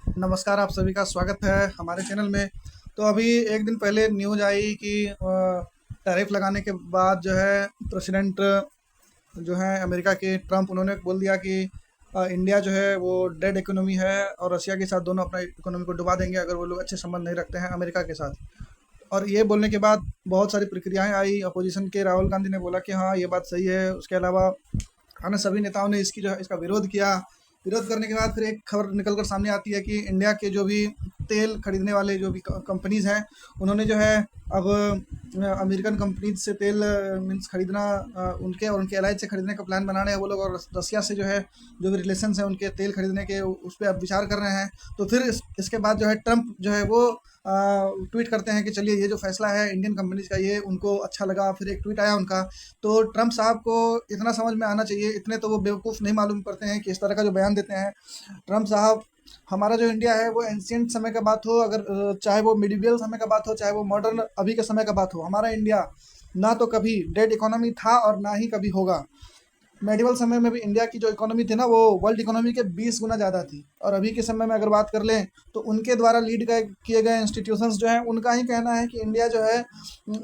नमस्कार, आप सभी का स्वागत है हमारे चैनल में। तो अभी एक दिन पहले न्यूज़ आई कि टैरिफ लगाने के बाद जो है प्रेसिडेंट जो हैं अमेरिका के ट्रम्प, उन्होंने बोल दिया कि इंडिया जो है वो डेड इकोनॉमी है और रशिया के साथ दोनों अपना इकोनॉमी को डुबा देंगे अगर वो लोग अच्छे संबंध नहीं रखते हैं अमेरिका के साथ। और ये बोलने के बाद बहुत सारी प्रतिक्रियाएं आई। अपोजिशन के राहुल गांधी ने बोला कि हाँ, ये बात सही है। उसके अलावा अन्य सभी नेताओं ने इसकी जो है इसका विरोध किया। विरोध करने के बाद फिर एक खबर निकल कर सामने आती है कि इंडिया के जो भी तेल खरीदने वाले जो भी कंपनीज हैं, उन्होंने जो है अब अमेरिकन कंपनीज से तेल मीन्स खरीदना, उनके और उनके एलाइज से खरीदने का प्लान बना रहे हैं वो लोग। और रसिया से जो है जो भी रिलेशन है उनके तेल खरीदने के, उस पर अब विचार कर रहे हैं। तो फिर इसके बाद जो है ट्रम्प जो है वो ट्वीट करते हैं कि चलिए, ये जो फैसला है इंडियन कंपनीज का, ये उनको अच्छा लगा। फिर एक ट्वीट आया उनका। तो ट्रम्प साहब को इतना समझ में आना चाहिए, इतने तो वो बेवकूफ़ नहीं मालूम पड़ते हैं कि इस तरह का जो बयान देते हैं। ट्रम्प साहब, हमारा जो इंडिया है वो एंशियंट समय का बात हो, अगर चाहे वो मिडिवियल समय का बात हो, चाहे वो मॉडर्न अभी के समय का बात हो, हमारा इंडिया ना तो कभी डेड इकोनॉमी था और ना ही कभी होगा। मेडिवल समय में भी इंडिया की जो इकोनॉमी थी ना, वो वर्ल्ड इकोनॉमी के 20 गुना ज़्यादा थी। और अभी के समय में अगर बात कर लें तो उनके द्वारा लीड किए गए इंस्टीट्यूशंस जो हैं, उनका ही कहना है कि इंडिया जो है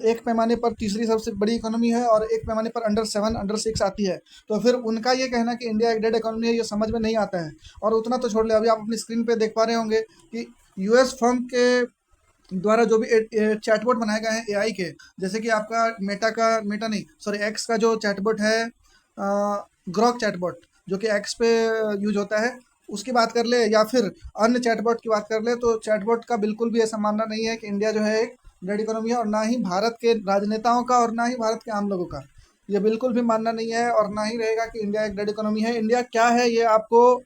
एक पैमाने पर तीसरी सबसे बड़ी इकोनॉमी है और एक पैमाने पर अंडर 7 अंडर 6 आती है। तो फिर उनका ये कहना कि इंडिया एक डेड इकोनॉमी है, ये समझ में नहीं आता है। और उतना तो छोड़ ले, अभी आप अपनी स्क्रीन पे देख पा रहे होंगे कि यूएस फर्म के द्वारा जो भी चैटबॉट बनाए गए हैं एआई के, जैसे कि आपका मेटा नहीं, सॉरी, एक्स का जो चैटबॉट है, ग्रॉक चैटबॉट, जो कि एक्स पे यूज होता है, उसकी बात कर ले या फिर अन्य चैटबॉट की बात कर ले, तो चैटबॉट का बिल्कुल भी ऐसा मानना नहीं है कि इंडिया जो है एक डेड इकोनॉमी है। और ना ही भारत के राजनेताओं का और ना ही भारत के आम लोगों का ये बिल्कुल भी मानना नहीं है, और ना ही रहेगा कि इंडिया एक डेड इकोनॉमी है। इंडिया क्या है ये आपको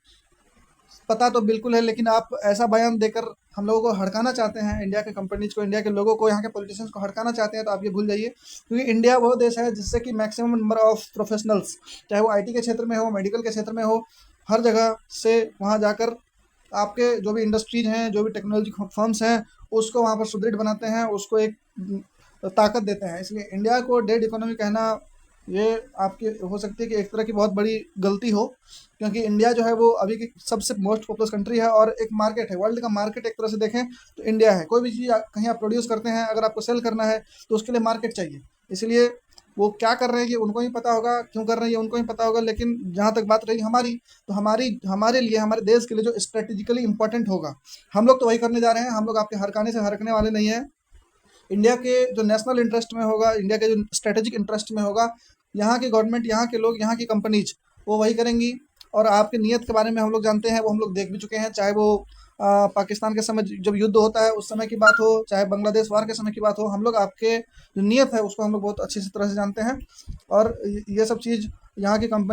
पता तो बिल्कुल है, लेकिन आप ऐसा बयान देकर हम लोगों को हड़काना चाहते हैं, इंडिया के कंपनीज को, इंडिया के लोगों को, यहाँ के पॉलिटिशियंस को हड़काना चाहते हैं। तो आप ये भूल जाइए, क्योंकि इंडिया वो देश है जिससे कि मैक्सिमम नंबर ऑफ प्रोफेशनल्स, चाहे वो आईटी के क्षेत्र में हो, मेडिकल के क्षेत्र में हो, हर जगह से वहाँ जाकर आपके जो भी इंडस्ट्रीज हैं, जो भी टेक्नोलॉजी फर्म्स हैं, उसको वहाँ पर सुदृढ़ बनाते हैं, उसको एक ताकत देते हैं। इसलिए इंडिया को डेड इकोनॉमी कहना, ये आपकी हो सकती है कि एक तरह की बहुत बड़ी गलती हो, क्योंकि इंडिया जो है वो अभी की सबसे मोस्ट पॉपुलस कंट्री है और एक मार्केट है, वर्ल्ड का मार्केट एक तरह से देखें तो इंडिया है। कोई भी चीज़ कहीं आप प्रोड्यूस करते हैं, अगर आपको सेल करना है तो उसके लिए मार्केट चाहिए। इसलिए वो क्या कर रहे हैं ये उनको ही पता होगा, क्यों कर रहे हैं ये उनको ही पता होगा। लेकिन जहाँ तक बात रही हमारी, तो हमारी हमारे लिए, हमारे देश के लिए जो स्ट्रेटेजिकली इंपॉर्टेंट होगा, हम लोग तो वही करने जा रहे हैं। हम लोग आपके हरकाने से हरकने वाले नहीं हैं। इंडिया के जो नेशनल इंटरेस्ट में होगा, इंडिया के जो स्ट्रेटेजिक इंटरेस्ट में होगा, यहाँ की गवर्नमेंट, यहाँ के लोग, यहाँ की कंपनीज वो वही करेंगी। और आपकी नीयत के बारे में हम लोग जानते हैं, वो हम लोग देख भी चुके हैं। चाहे वो पाकिस्तान के समय जब युद्ध होता है उस समय की बात हो, चाहे बांग्लादेश वार के समय की बात हो, हम लोग आपके जो नीयत है उसको हम लोग बहुत अच्छी तरह से जानते हैं। और ये सब चीज़ यहाँ की कंपनी